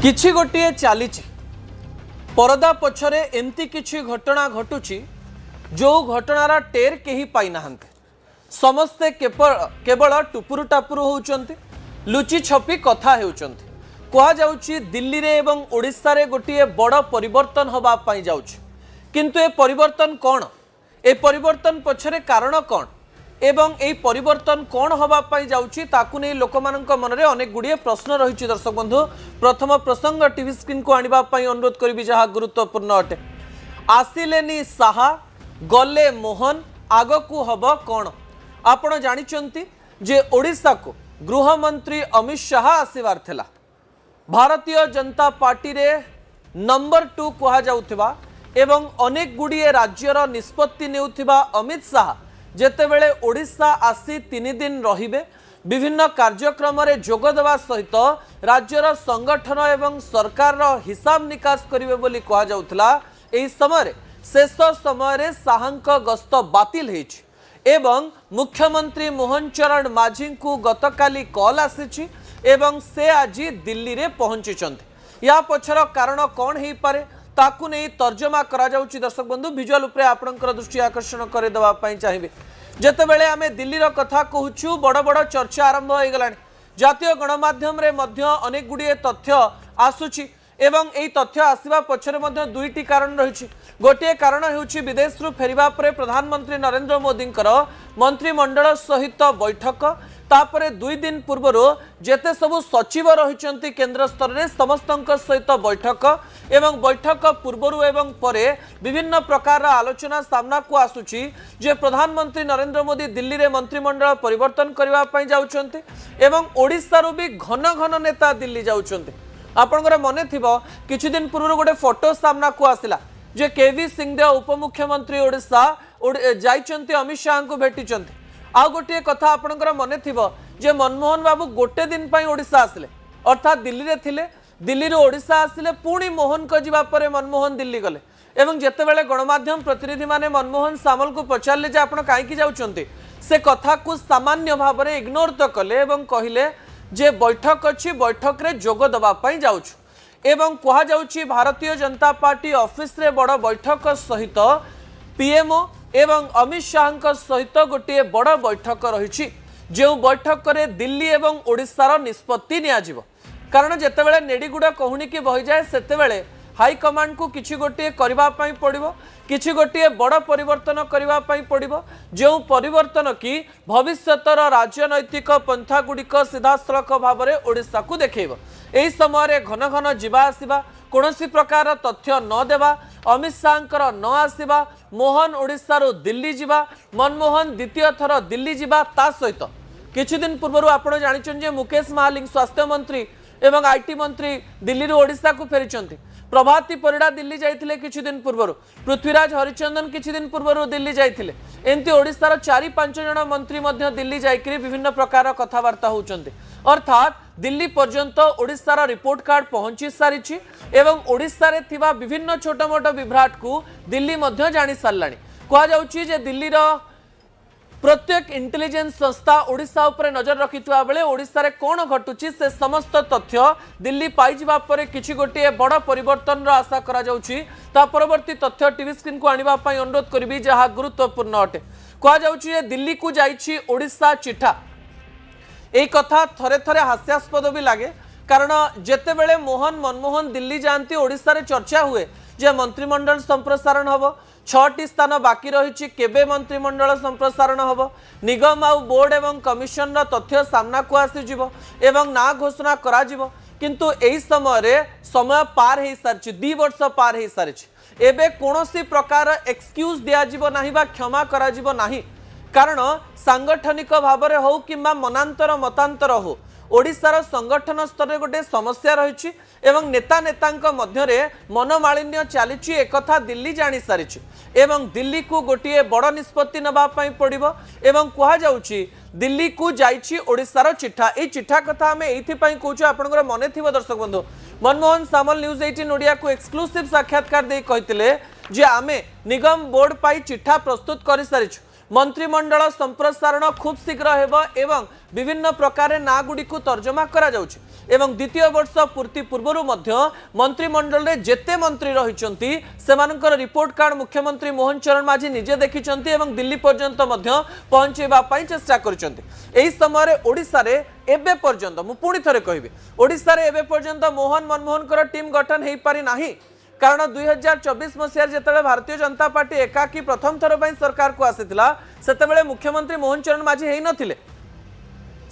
किछि गोटे चली परदा पछरे एमती किछि घटना घटुची जो घटनार टेर केही पाई नाहंते। समस्ते केवल टुपुरु टापुरु होउचंती, लुचि छपी कथा हेउचंती। कहा जाउची दिल्ली रे एवं ओडिशा रे गोटे बड़ परिवर्तन हबा पाई जाउची, किंतु ए परिवर्तन कौन, ए परिवर्तन पछरे कारण कौन एवं ए परिवर्तन कौन हबा पाई जाउची ताकु नै लोकमाननक मनरे अनेक गुडिये प्रश्न रहिछि। दर्शक बंधु, प्रथम प्रसंग टीवी स्क्रीन को आनिबा पाई अनुरोध करबी जहा गुरुत्वपूर्ण अटे। आसिलेनी साहा गले मोहन आगकू हब कौन। आपण जानिचंती जे ओडिशा को गृह मंत्री अमित शाह आसीबार थिला। भारतीय जनता पार्टी रे नंबर 2 कहा जाउथिबा एवं अनेक गुडिये राज्यर निष्पत्ति नेउथिबा अमित शाह जेतेबेले ओडिशा आसी 3 दिन रहिबे, विभिन्न कार्यक्रम रे जोग देवा सहित राज्यर संगठन एवं सरकार रो हिसाब निकास करिवे बोली कहा जाउथला। एही समय शेष समय रे शाहंक गस्त बातिल हेछि एवं मुख्यमंत्री मोहन चरण माझी को गतकाली कॉल आसीछि एवं से आज दिल्ली रे पहुंचीचंती। या पछर कारण कौन हेई पारे ताकू नहीं तर्जमा करा जाउची। दर्शक बंधु, विजुअल उपरे आपनकर दृष्टि आकर्षण करे दवा पई चाहिबे। जेतेबेले आमे दिल्ली रो कथा कहूछु, बड़ बड़ चर्चा आरंभ हो गलानी। जातीय गणमाध्यम रे मध्य अनेक गुडिये तथ्य आसुची एवं एई तथ्य आसीबा पछरे मध्य दुईटी कारण रहिछि। गोटे कारण हेउछि विदेश रु फेरिबा परे प्रधानमंत्री नरेंद्र मोदींकर मंत्रिमंडल सहित बैठक, तापरे 2 दिन पूर्व जेते सबु सचिव रहिचंती केंद्र स्तर रे समस्तंक सहित बैठक एवं बैठक पूर्व एवं परे विभिन्न प्रकार आलोचना सामना को आसुची जे प्रधानमंत्री नरेंद्र मोदी दिल्ली रे मंत्रिमंडल परिवर्तन करबा पई जाउचंती एवं ओडिसा रु भी घन घन नेता दिल्ली जाउचंती। आपनकर मने थिबो किछि दिन पूर्व गोटे फोटो सामना को आसिला जे केवी सिंहदेव उपमुख्यमंत्री ओडिशा जाइचंती अमित शाह को भेटिचंती। आ गोटे कथा आपनकर मने थिबो जे मनमोहन बाबू गोटे दिन पई ओडिशा आसिले, अर्थात दिल्ली रे थिले, दिल्ली रो ओडिशा आसिले, पुणी मोहन को जिबा परे मनमोहन दिल्ली गले एवं जेतेबेले गणमाध्यम प्रतिनिधि माने मनमोहन सामल को पचारले जे आपण काहे की जाउचंती, से कथा को सामान्य भाव में इग्नोर तो कले एवं कहिले जे बैठक अच्छी, बैठक रे जोग दबा पई जाउछु एवं कहा जाउची भारतीय जनता पार्टी ऑफिस रे बड़ बैठक सहित पीएमओ एवं अमित शाह सहित गोटे बड़ बैठक रही, जो बैठक रे दिल्ली एवं ओडिशार निष्पत्ति नियाजिबो। कारण जेतेबेले नेडीगुड़ा कहूनी की बही जाए सेतेबेले हाईकमांड को किछि गोटे करबा पई पड़िबो, किछि गोटे बड़ परिवर्तन करबा पई पड़िबो, जो परिवर्तन की भविष्यतर राजनैतिक पंथा गुड़िक सीधासलख भाव में ओडिशा को देखैबो। एही समय घन घन जीवा आसिबा, कोनोसी प्रकार तथ्य न देवा, अमित शाह न आसिबा, मोहन ओडिशारू दिल्ली जीवा, मनमोहन द्वितीय थर दिल्ली जीवा, ता सहित किछि दिन पूर्व आपण जानिछन जे मुकेश महालिंग स्वास्थ्य मंत्री एवं आईटी मंत्री दिल्ली रू ओडिशा को फेरिचंती। प्रभाती परिड़ा दिल्ली जाइथिले किछि दिन पूर्व, पृथ्वीराज हरिचंदन किछि दिन पूर्व दिल्ली जाइथिले। एंती ओडिशार 4-5 जण मंत्री मध्य दिल्ली जाइकरी विभिन्न प्रकार कथावार्ता होउचंती। अर्थात दिल्ली पर्यंत ओडिशार रिपोर्ट कार्ड पहुंची सारिछि एवं ओडिशा रे थिबा विभिन्न छोट मोट विभ्राट को दिल्ली मध्य जानि सारलाणी। कहा जाउछि जे दिल्लीर प्रत्येक इंटेलिजेंस संस्था ओडिशा उपरे नजर रखिथुआ बेले ओडिशा रे कोन घटुची से समस्त तथ्य दिल्ली पाई जिबा परे किछि गोटे बड़ परिवर्तन रो आशा करा जाउची। ता परवर्ती तथ्य टीवी स्क्रीन को आनिबा पई अनुरोध करबी जहा गुरुत्वपूर्ण अटे। कहा जाउची जे दिल्ली को जाइछि ओडिशा चिठा। एई कथा थरे थरे हास्यास्पद भी लागे, कारण जेतेबेले मनमोहन दिल्ली जानती ओडिशा रे चर्चा हुए जे मंत्रिमंडल संप्रसारण हबो, 6टी स्थान बाकी रही, केबे मंत्रिमंडल संप्रसारण हम, निगम आउ बोर्ड एवं कमिशन तथ्य सामना को आसीजिवो एवं ना घोषणा करा जिवो। किंतु एही समय पार हो सारी, 2 वर्ष पार हो सारी, एबे कोनोसी प्रकार एक्सक्यूज दिया जिवो नाही बा क्षमा करा जिवो नाही। कारण सांगठनिक भाव में हो कि मनांतर मतांतर हो, ओडिशार संगठन स्तर में गोटे समस्या रही एवं नेता नेता मध्य मनमालिन्य चली एकथा दिल्ली जानी सारी एवं दिल्ली को गोटे बड़ निष्पत्ति नवा पड़ो एवं कह जाउची दिल्ली को जाइछि ओडिशार चिठा। ए चिठा कथा आम ये कहूँ आपंकर मन थी दर्शक बंधु, मनमोहन सामल न्यूज 18 ओडिया को एक्सक्लूसिव साक्षात्कार दे कहते जे आमे निगम बोर्ड पाई चिठा प्रस्तुत कर सारिछु, मंत्रिमंडल संप्रसारण खूब शीघ्र हेब एवं विभिन्न प्रकार ना गुड़ी को तर्जमा करा जाउछि एवं द्वितीय वर्ष पूर्ति पूर्व मंत्रिमंडल रे जेते मंत्री रही सेमानकर रिपोर्ट कार्ड मुख्यमंत्री मोहन चरण माझी निजे देखिछंती एवं दिल्ली पर्यंत पहुंचेबा पई चेष्टा करिसंती। एही समय ओडिसा रे एबे पर्यंत मु पुणी थरे कहबी ओडिसा रे एबे पर्यंत मोहन मनमोहन टीम गठन हेई पारि नाही। कारण 2024 मसीह जिते भारतीय जनता पार्टी एकाकी प्रथम थर पर सरकार को आसीथिला सेतेबेले मुख्यमंत्री मोहन चरण माझी हेई नथिले।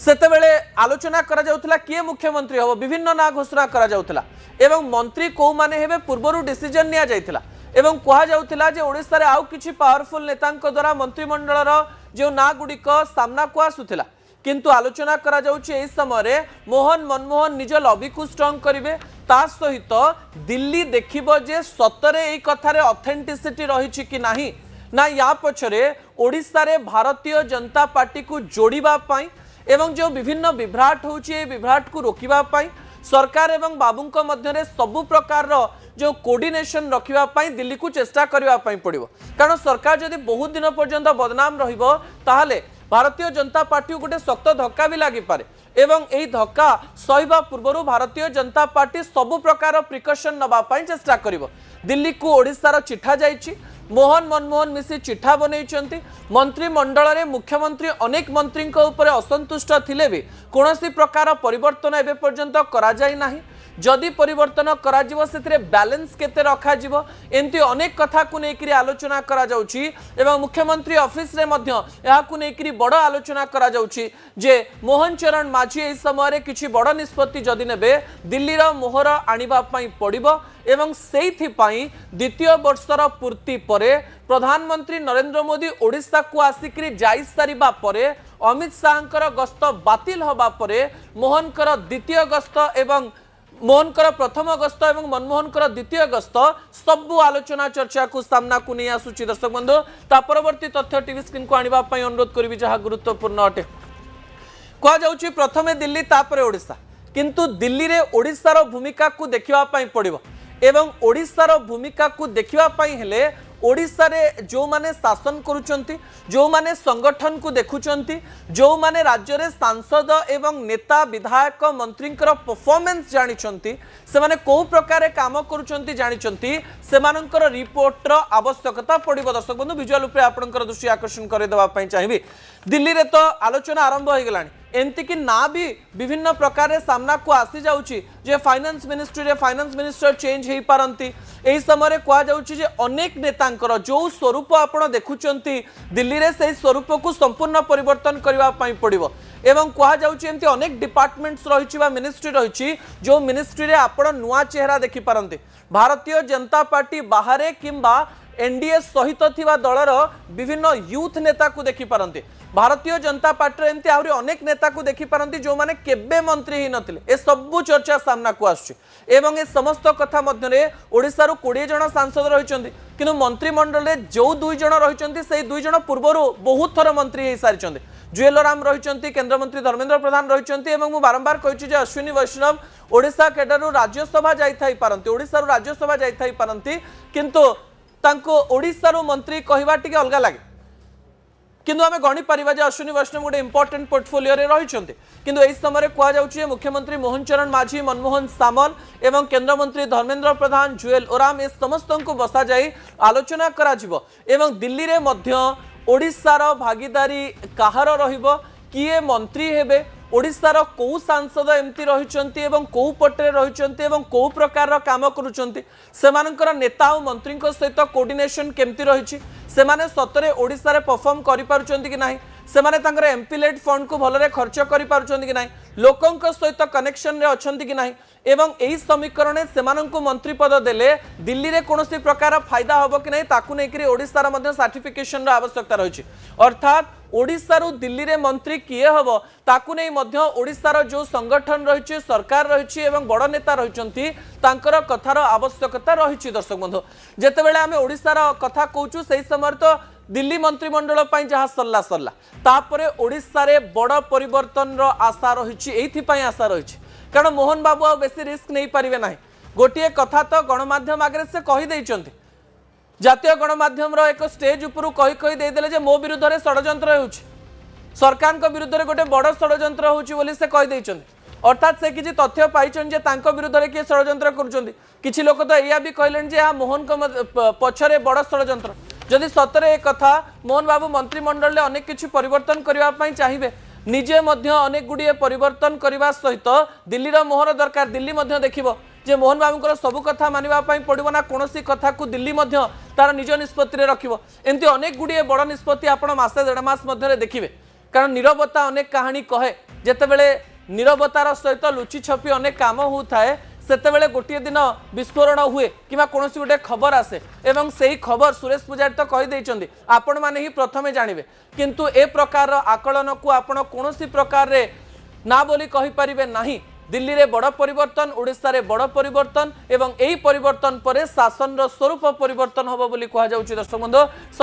सेतेबेले आलोचना करा जाउथला किए मुख्यमंत्री हबो विभिन्न ना घोषणा करा जाउथला एवं मंत्री को माने हेबे पूर्वरु डिसीजन निया जाइथिला एवं कहा जाउथला जे ओडिसा रे आउ किछि पावरफुल नेतांक द्वारा मंत्रिमंडलर जो ना गुडिक सामना को आसुथिला किंतु आलोचना करा जाउछि एई समय मोहन मनमोहन निज लॉबी को स्ट्रांग करिवे ता सहित दिल्ली देखिबो जे सतरे एई कथारे ऑथेंटिसिटी रहिछि कि नाही ना या पछरे ओडिसा रे भारतीय जनता पार्टी को जोड़िबा पई एवं जो विभिन्न विभ्राट होउछि ए विभ्राट को रोकिबा पई सरकार एवं बाबूंक मध्यरे सबु प्रकार रो जो कोऑर्डिनेशन रखिबा पई दिल्ली को चेष्टा करिबा पई पड़िबो। कारण सरकार जदि बहुत दिन पर्यंत बदनाम रहिबो ताहाले भारतीय जनता पार्टी को गोटे शक्त धक्का भी लगी पारे एवं यही धक्का सहिबा पूर्व भारतीय जनता पार्टी सबु प्रकार प्रिकॉशन नबा पई चेष्टा करिवो। दिल्ली को ओडिसा चिठा जाइछि मोहन मनमोहन मिसी चिठा बनैछंती मंत्रिमंडल रे मुख्यमंत्री अनेक मंत्री ऊपर असंतुष्ट थिले भी कोनोसी प्रकार परिवर्तन एबे पर्यंत करा जाय नाही। जदि परिवर्तन करा जिवो सेतिरे बैलेंस केते रखा जिवो एंती अनेक कथा को नेकरी आलोचना करा जाउछि एवं मुख्यमंत्री ऑफिस रे मध्य या को नेकरी बड़ आलोचना करा जाउछि जे मोहन चरण माझी एई समय रे किछि बड़ निष्पत्ति जदि नेबे दिल्ली रो मोहर आनिबा पई पड़िबो एवं सेइथि पई द्वितीय वर्षर पूर्ति परे प्रधानमंत्री नरेंद्र मोदी ओडिसा को आसिकरी जाई सारिबा परे अमित शाहकर गस्त बातिल होबा परे मोहनकर द्वितीय गस्त एवं मोहनकर प्रथम गस्त एवं मनमोहनकर द्वितीय गस्त सबु आलोचना चर्चा को सामना को नहीं आसुची। दर्शक बंधु ता परवर्ती तथ्य टीवी स्क्रीन को आनिबा पई अनुरोध करिवि जहा गुरुत्वपूर्ण अटे। कहा जाउची प्रथमे दिल्ली तापरे ओडिसा किंतु दिल्ली रे ओडिसा रो भूमिका को देखिबा पई पड़िबो एवं ओडिसा रो भूमिका को देखिबा पई हेले ओडिसा रे जो माने शासन करूचंती जो माने संगठन को देखुचंती जो माने राज्य रे सांसद एवं नेता विधायक मंत्रींकर परफॉर्मेंस जानिचंती से माने को प्रकार काम करूचंती जानिचंती सेमानंकर रिपोर्ट रो आवश्यकता पड़िबो। दर्शक बंधु विजुअल उपरे आपनकर दृष्टि आकर्षण करे देबा पई चाहिबी दिल्ली रे तो आलोचना आरंभ हो गलानी एंती कि ना भी विभिन्न प्रकार सामना को आसी जाउची जे फाइनेंस मिनिस्ट्री रे फाइनेंस मिनिस्टर चेंज हेई पारंती एही समय रे कहा जाउची जे अनेक नेतांकर जो स्वरूप आपण देखुचंती दिल्ली रे सेही स्वरूप को संपूर्ण परिवर्तन करबा पई पड़िबो एवं कहा जाउची एंती अनेक डिपार्टमेंट्स रहिछि बा मिनिस्ट्री रहिछि जो मिनिस्ट्री रे आपण नुआ चेहरा देखि पारंती भारतीय जनता पार्टी बाहरे किंबा एनडीए सहित थिबा दलर विभिन्न यूथ नेता को देखि पारंती भारतीय जनता पार्टी एमती आहरी अनेक नेता को देखि पारंती जो माने केबे मंत्री ही नथिले ए सबु चर्चा सामना को आछी एवं ए समस्त कथा मध्य रे ओडिसा रो 20 जण सांसद रहिचंती किनु मंत्रिमंडल रे जो 2 जण रहिचंती सेही 2 जण पूर्वरो बहुत थर मंत्री हे सारिचंती जुएल राम रहिचंती केंद्र मंत्री धर्मेंद्र प्रधान रहिचंती एवं मु बारंबार कहिछि जे अश्विनी वैष्णव ओडिसा केडर रो राज्यसभा जाई थाई पारंती ओडिसा रो राज्यसभा जाई थाई पारंती किंतु तांको ओडिसा रो मंत्री कहिबा टिके अलगा लागे किंतु आमे गणी परिबा जे अश्विनी वैष्णव गोटे इंपोर्टेंट पोर्टफोलियो रे रहिचंती किंतु एई समय रे कहा जाउछि मुख्यमंत्री मोहन चरण माझी मनमोहन सामल एवं केंद्र मंत्री धर्मेंद्र प्रधान जुएल ओराम ए समस्त को बसा जाई आलोचना करा जिवो एवं दिल्ली रे मध्य ओडिसा रो भागीदारी काहार रहिबो किए मंत्री हेबे ओडिसा रो को सांसद एमती रहिचंती एवं को पटरे रहिचंती एवं को प्रकार रो काम करूचंती सेमानकर नेता और मंत्री सहित कोऑर्डिनेशन केमती रहिछि सेमाने सतरे ओडिसा रे परफॉर्म करि पारुचंती कि नाही सेमाने तांकर एमपीलेट फंड को भलरे खर्च करि पारुचंती कि नाही लोकंक सहित कनेक्शन रे अछंती कि नाही एवं एही समीकरणे सेमानंकु मंत्री पद देले दिल्ली रे कोनोसी प्रकार फायदा होबो कि नाही ताकु नेकरी ओडिसा रा मध्ये सर्टिफिकेशन रा आवश्यकता रहिछि अर्थात ओडिसा रो दिल्ली रे मंत्री किए हबो ताकु नै मध्य ओडिसा रो जो संगठन रहिछि सरकार रहिछि एवं बड़ नेता रहिचंती तांकर कथार आवश्यकता रहिछि। दर्शक बंधु जेते बेले आमे ओडिसा रो कथा कहूछु सेही समय तो दिल्ली मंत्रिमंडल पई जहा सरला सरला तापरे ओडिसा रे बड़ परिवर्तन रो आशा रहिछि एथि पई आशा रहिछि कारण मोहन बाबू आ बेसी रिस्क नै परिबे नाही गोटिए कथा तो गणमाध्यम आगे से कहि दैचंती जातीय गणमाध्यम रो एक स्टेज उपरु कहि कहि दे देले जे मो विरुद्ध रे षडयंत्र होउछि सरकार को विरुद्ध रे गोटे बड़ षडयंत्र होउछि बोली से कहि दैचंती अर्थात से किसी तथ्य पाई विरुद्ध में किए षड्यंत्र कर किसी लोक तो यह भी कहले मोहन पछरे बड़ षड्यंत्र जदि सतरे एक कथा मोहन बाबू मंत्रिमंडल अनेक किसी परिवर्तन करने चाहिए निजे अनेक गुड़िए परिवर्तन करने सहित दिल्ली मोहर दरकार दिल्ली देखिबो जे मोहन बाबू सबू कथा मानवा पड़ो ना कौन कथा को दिल्ली तार निज निष्पत्ति रखिबो एमती अनेक गुड़िए बड़ निष्पत्ति आपण मासे 1.5 मास मध्य देखिए कारण नीरवता अनेक कहानी कहे जितेबले नीरवतार सहित लुचि छपी अनेक काम होता सेतेबेले गोटे दिन विस्फोरण हुए कि कौन गोटे खबर आसे एवं से ही खबर सुरेश पुजारी तो कहीदे आपण मैंने ही प्रथमे जानवे किंतु ए प्रकार आकलन को आपण कौन प्रकार रे ना बोली कहि परिबे नाही दिल्ली रे बड़ परिवर्तन ओडिशा रे बड़ परिवर्तन एवं एही परिवर्तन परे शासन रो स्वरूप परिवर्तन होबो बोली कहा जाउची दर्शक बंधु।